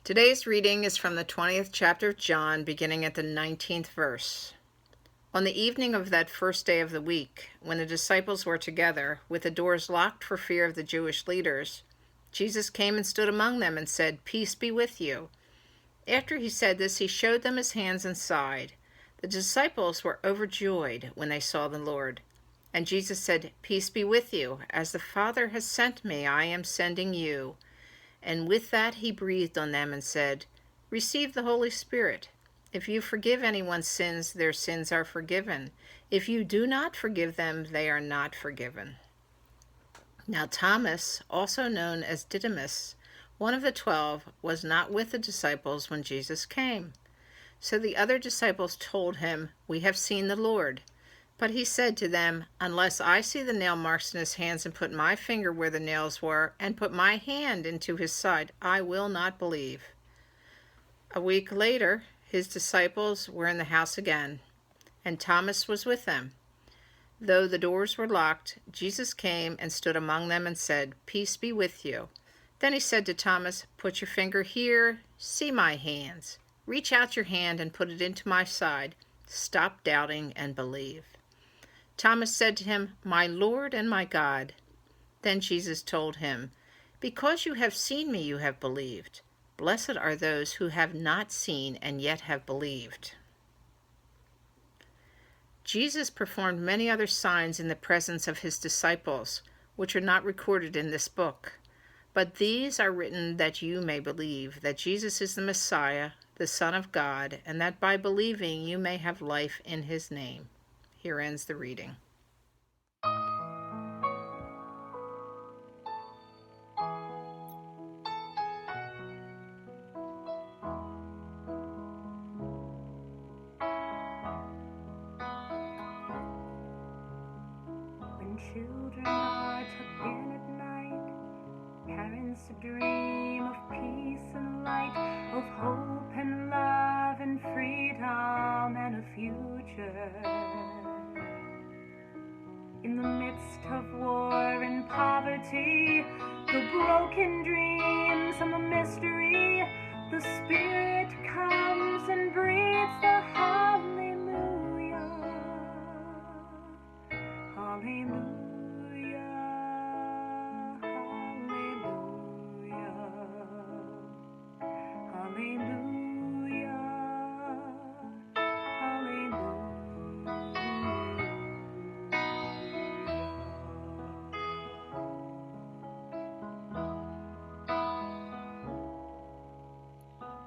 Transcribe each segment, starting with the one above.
Today's reading is from the 20th chapter of John, beginning at the 19th verse. On the evening of that first day of the week, when the disciples were together, with the doors locked for fear of the Jewish leaders, Jesus came and stood among them and said, "Peace be with you." After he said this, he showed them his hands and side. The disciples were overjoyed when they saw the Lord. And Jesus said, "Peace be with you. As the Father has sent me, I am sending you." And with that he breathed on them and said, "Receive the Holy Spirit. If you forgive anyone's sins, their sins are forgiven. If you do not forgive them, they are not forgiven." Now Thomas, also known as Didymus, one of the 12, was not with the disciples when Jesus came. So the other disciples told him, "We have seen the Lord." But he said to them, "Unless I see the nail marks in his hands and put my finger where the nails were and put my hand into his side, I will not believe." A week later, his disciples were in the house again, and Thomas was with them. Though the doors were locked, Jesus came and stood among them and said, "Peace be with you." Then he said to Thomas, "Put your finger here, see my hands. Reach out your hand and put it into my side. Stop doubting and believe." Thomas said to him, "My Lord and my God." Then Jesus told him, "Because you have seen me, you have believed. Blessed are those who have not seen and yet have believed." Jesus performed many other signs in the presence of his disciples, which are not recorded in this book. But these are written that you may believe that Jesus is the Messiah, the Son of God, and that by believing you may have life in his name. Here ends the reading. When children are tucked in at night, parents dream of peace and light, of hope and love and freedom and a future. In the midst of war and poverty, the broken dreams and the mystery, the Spirit comes and breathes the hallelujah. Hallelujah, hallelujah, hallelujah,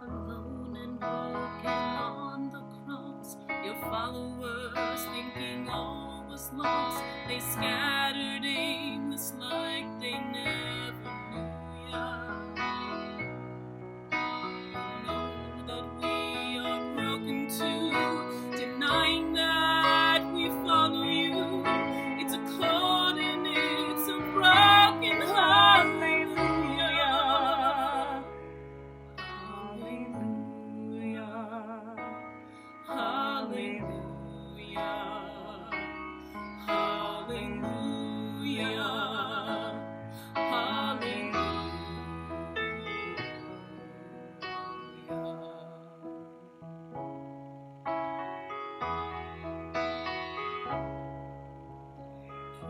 Alone and broken on the cross, your followers thinking all was lost, they scattered aimless like they never knew ya. We know that we are broken too, denying that we follow you. It's a cold and it's a broken hallelujah.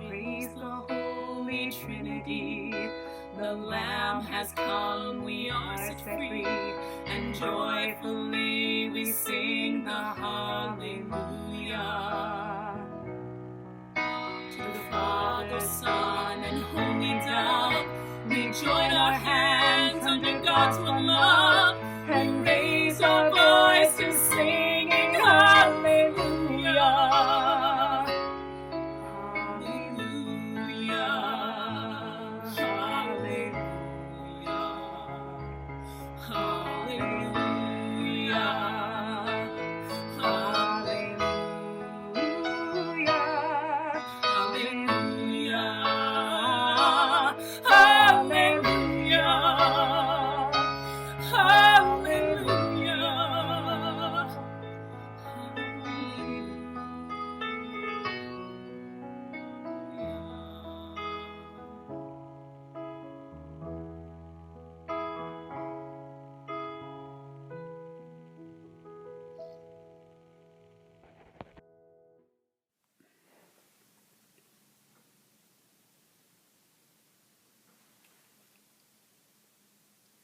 Praise the Holy Trinity. The Lamb has come, we are set free, and joyfully we sing the hallelujah. To the Father, Son, and Holy Dove, we join our hands under God's one love, and raise our voice in singing hallelujah. Hallelujah.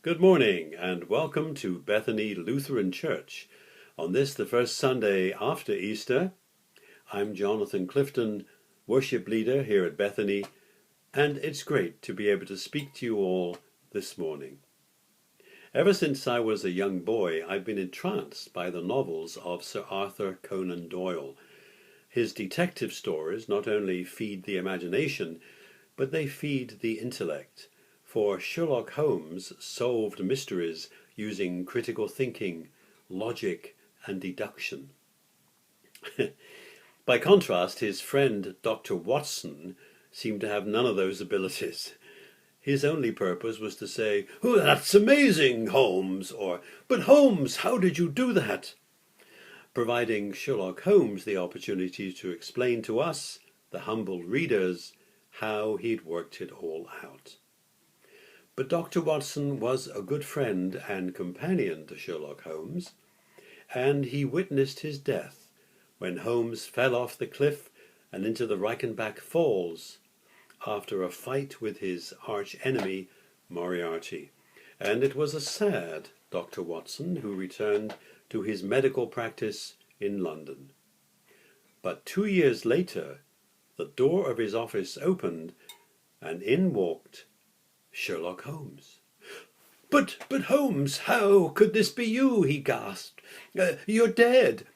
Good morning and welcome to Bethany Lutheran Church. On this, the first Sunday after Easter, I'm Jonathan Clifton, worship leader here at Bethany, and it's great to be able to speak to you all this morning. Ever since I was a young boy, I've been entranced by the novels of Sir Arthur Conan Doyle. His detective stories not only feed the imagination, but they feed the intellect. For Sherlock Holmes solved mysteries using critical thinking, logic, and deduction. By contrast, his friend Dr. Watson seemed to have none of those abilities. His only purpose was to say, "Oh, that's amazing, Holmes," or, "But Holmes, how did you do that?" Providing Sherlock Holmes the opportunity to explain to us, the humble readers, how he'd worked it all out. But Dr. Watson was a good friend and companion to Sherlock Holmes, and he witnessed his death when Holmes fell off the cliff and into the Reichenbach Falls after a fight with his arch-enemy Moriarty. And it was a sad Dr. Watson who returned to his medical practice in London. But 2 years later, the door of his office opened, and in walked Sherlock Holmes. But Holmes, how could this be you?" he gasped. "You're dead."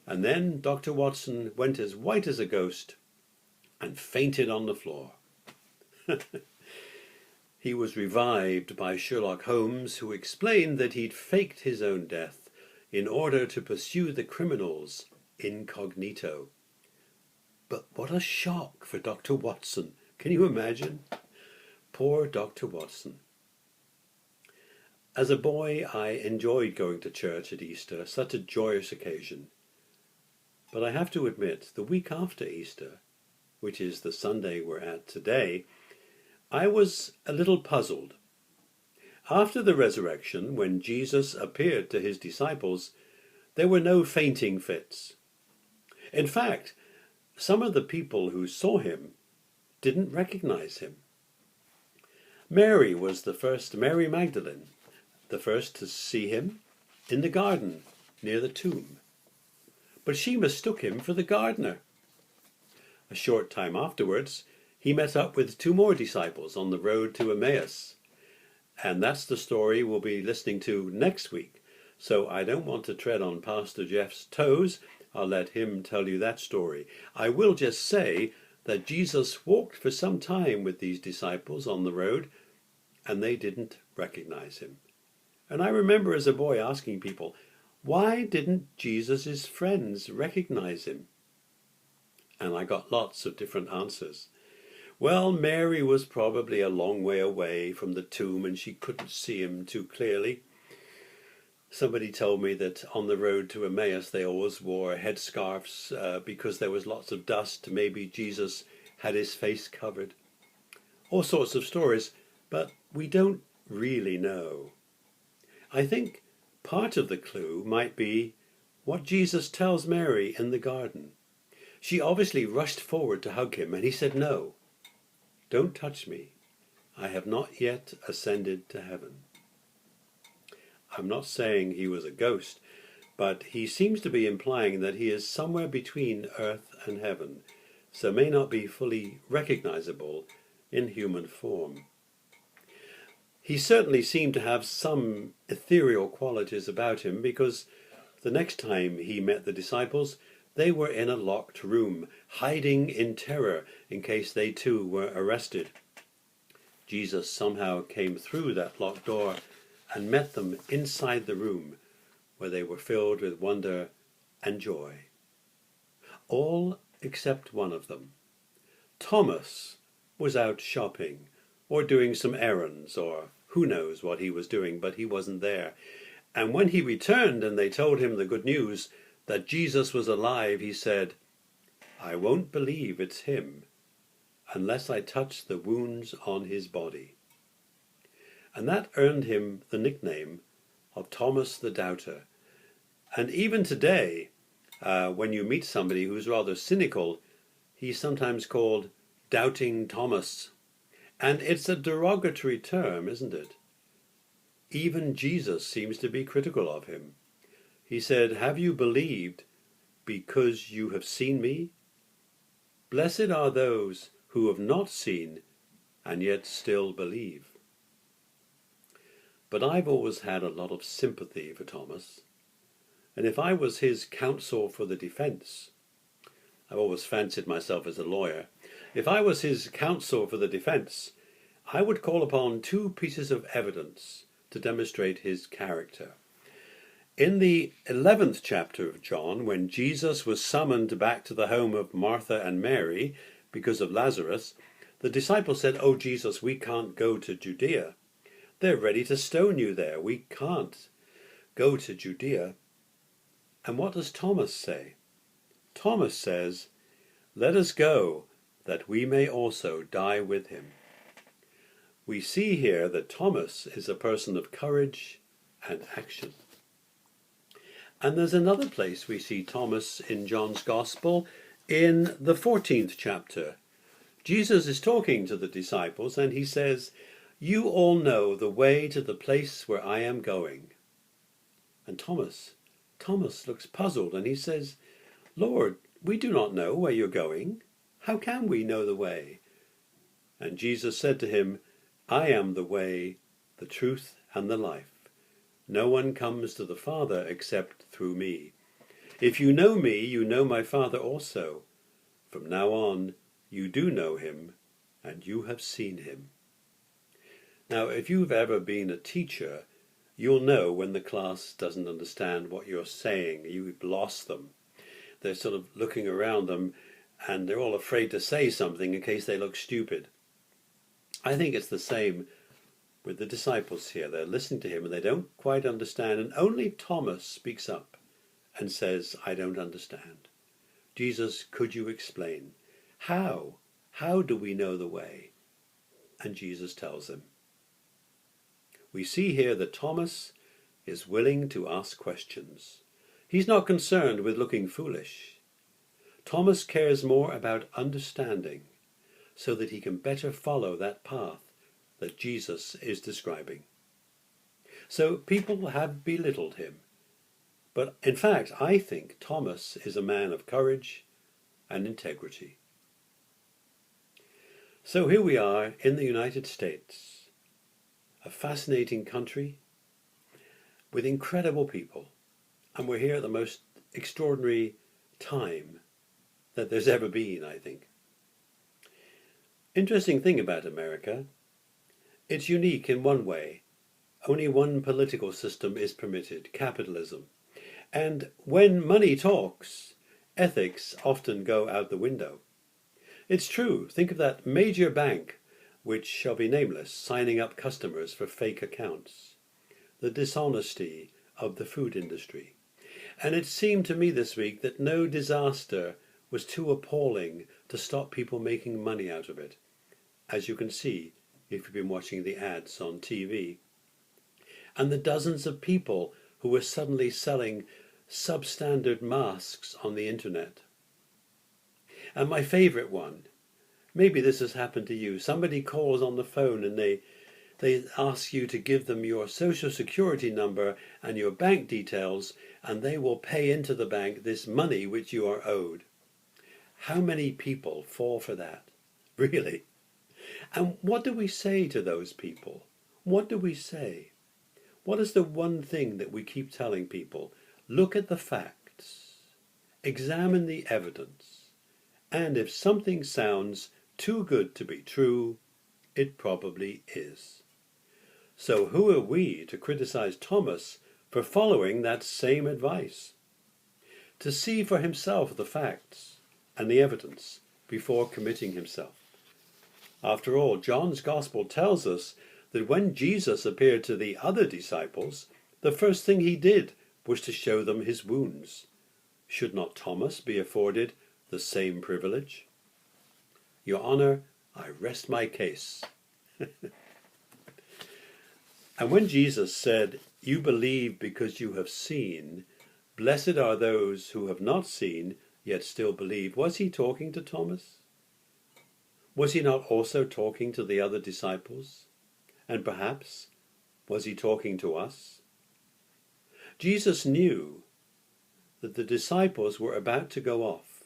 And then Dr. Watson went as white as a ghost and fainted on the floor. He was revived by Sherlock Holmes, who explained that he'd faked his own death in order to pursue the criminals incognito. But what a shock for Dr. Watson. Can you imagine? Poor Dr. Watson. As a boy, I enjoyed going to church at Easter, such a joyous occasion. But I have to admit, the week after Easter, which is the Sunday we're at today, I was a little puzzled. After the resurrection, when Jesus appeared to his disciples, there were no fainting fits. In fact, some of the people who saw him didn't recognize him. Mary was the first, Mary Magdalene, the first to see him in the garden near the tomb. But she mistook him for the gardener. A short time afterwards, he met up with 2 more disciples on the road to Emmaus. And that's the story we'll be listening to next week. So I don't want to tread on Pastor Jeff's toes. I'll let him tell you that story. I will just say that Jesus walked for some time with these disciples on the road, and they didn't recognize him. And I remember as a boy asking people, why didn't Jesus' friends recognize him? And I got lots of different answers. Well, Mary was probably a long way away from the tomb and she couldn't see him too clearly. Somebody told me that on the road to Emmaus they always wore headscarves because there was lots of dust. Maybe Jesus had his face covered. All sorts of stories, but we don't really know. I think part of the clue might be what Jesus tells Mary in the garden. She obviously rushed forward to hug him and he said, "No, don't touch me. I have not yet ascended to heaven." I'm not saying he was a ghost, but he seems to be implying that he is somewhere between earth and heaven, so may not be fully recognizable in human form. He certainly seemed to have some ethereal qualities about him, because the next time he met the disciples, they were in a locked room, hiding in terror in case they too were arrested. Jesus somehow came through that locked door and met them inside the room, where they were filled with wonder and joy. All except one of them. Thomas was out shopping, or doing some errands, or who knows what he was doing, but he wasn't there. And when he returned and they told him the good news that Jesus was alive, he said, "I won't believe it's him unless I touch the wounds on his body." And that earned him the nickname of Thomas the Doubter. And even today, when you meet somebody who's rather cynical, he's sometimes called Doubting Thomas. And it's a derogatory term, isn't it? Even Jesus seems to be critical of him. He said, "Have you believed because you have seen me? Blessed are those who have not seen and yet still believe." But I've always had a lot of sympathy for Thomas, and if I was his counsel for the defense, I've always fancied myself as a lawyer, if I was his counsel for the defense, I would call upon two pieces of evidence to demonstrate his character. In the 11th chapter of John, when Jesus was summoned back to the home of Martha and Mary because of Lazarus, the disciples said, "Oh, Jesus, we can't go to Judea. They're ready to stone you there. We can't go to Judea." And what does Thomas say? Thomas says, "Let us go, that we may also die with him." We see here that Thomas is a person of courage and action. And there's another place we see Thomas in John's Gospel, in the 14th chapter. Jesus is talking to the disciples and he says, "You all know the way to the place where I am going." And Thomas looks puzzled and he says, "Lord, we do not know where you're going. How can we know the way?" And Jesus said to him, "I am the way, the truth, and the life. No one comes to the Father except through me. If you know me, you know my Father also. From now on, you do know him, and you have seen him." Now, if you've ever been a teacher, you'll know when the class doesn't understand what you're saying. You've lost them. They're sort of looking around them, and they're all afraid to say something in case they look stupid. I think it's the same with the disciples here. They're listening to him and they don't quite understand, and only Thomas speaks up and says, "I don't understand. Jesus, could you explain? How? How do we know the way?" And Jesus tells him. We see here that Thomas is willing to ask questions. He's not concerned with looking foolish. Thomas cares more about understanding so that he can better follow that path that Jesus is describing. So people have belittled him. But in fact, I think Thomas is a man of courage and integrity. So here we are in the United States, a fascinating country with incredible people. And we're here at the most extraordinary time that there's ever been, I think. Interesting thing about America, it's unique in one way. Only one political system is permitted, capitalism. And when money talks, ethics often go out the window. It's true. Think of that major bank, which shall be nameless, signing up customers for fake accounts. The dishonesty of the food industry. And it seemed to me this week that no disaster was too appalling to stop people making money out of it, as you can see if you've been watching the ads on TV. And the dozens of people who were suddenly selling substandard masks on the internet. And my favorite one, maybe this has happened to you, somebody calls on the phone and they ask you to give them your social security number and your bank details, and they will pay into the bank this money which you are owed. How many people fall for that? Really? And what do we say to those people? What do we say? What is the one thing that we keep telling people? Look at the facts. Examine the evidence. And if something sounds too good to be true, it probably is. So who are we to criticize Thomas for following that same advice? To see for himself the facts and the evidence before committing himself. After all, John's Gospel tells us that when Jesus appeared to the other disciples, the first thing he did was to show them his wounds. Should not Thomas be afforded the same privilege? Your Honor, I rest my case. And when Jesus said, "You believe because you have seen, blessed are those who have not seen, yet still believe," was he talking to Thomas? Was he not also talking to the other disciples? And perhaps Was he talking to us? Jesus knew that the disciples were about to go off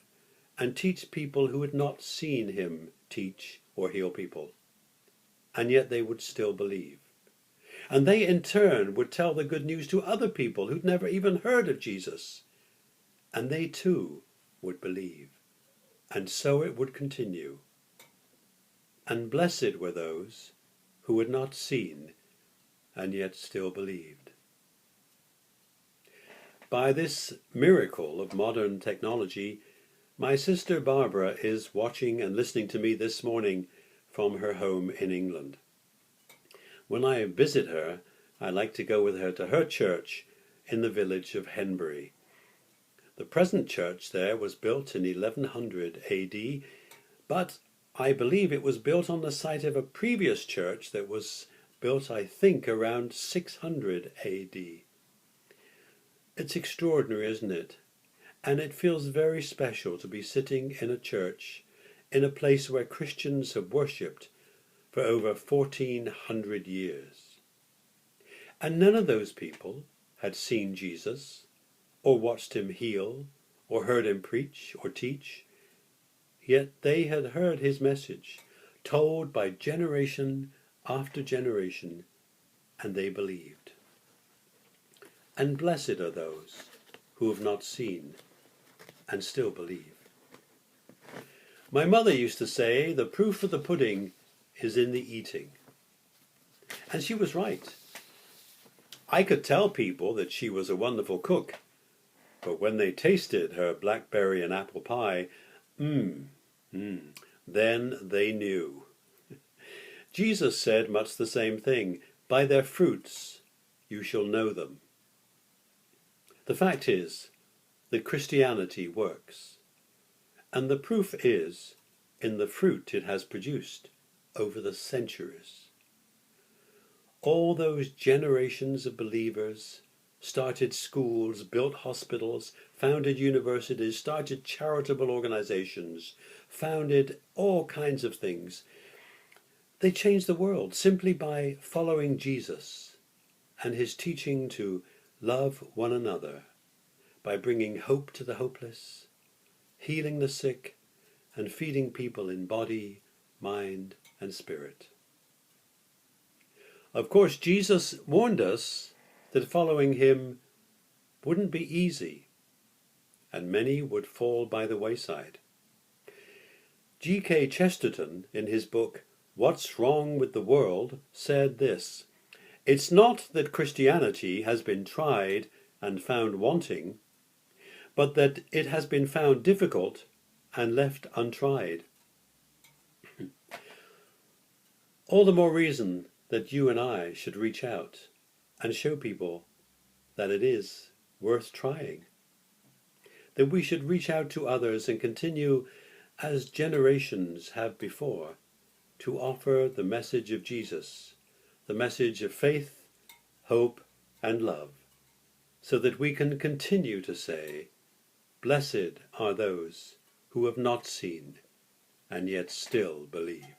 and teach people who had not seen him teach or heal people, and yet they would still believe. And they in turn would tell the good news to other people who'd never even heard of Jesus, and they too would believe. And so it would continue. And blessed were those who had not seen and yet still believed. By this miracle of modern technology, my sister Barbara is watching and listening to me this morning from her home in England. When I visit her, I like to go with her to her church in the village of Henbury. The present church there was built in 1100 AD, but I believe it was built on the site of a previous church that was built, I think, around 600 AD. It's extraordinary, isn't it? And it feels very special to be sitting in a church in a place where Christians have worshipped for over 1400 years. And none of those people had seen Jesus, or watched him heal, or heard him preach or teach. Yet they had heard his message, told by generation after generation, and they believed. And blessed are those who have not seen and still believe. My mother used to say, the proof of the pudding is in the eating. And she was right. I could tell people that she was a wonderful cook, but when they tasted her blackberry and apple pie, then they knew. Jesus said much the same thing. By their fruits you shall know them. The fact is that Christianity works, and the proof is in the fruit it has produced over the centuries. All those generations of believers started schools, built hospitals, founded universities, started charitable organizations, founded all kinds of things. They changed the world simply by following Jesus and his teaching to love one another, by bringing hope to the hopeless, healing the sick, and feeding people in body, mind, and spirit. Of course, Jesus warned us that following him wouldn't be easy, and many would fall by the wayside. G.K. Chesterton, in his book What's Wrong with the World, said this: "It's not that Christianity has been tried and found wanting, but that it has been found difficult and left untried." All the more reason that you and I should reach out and show people that it is worth trying. That we should reach out to others and continue, as generations have before, to offer the message of Jesus, the message of faith, hope, and love, so that we can continue to say, blessed are those who have not seen and yet still believe.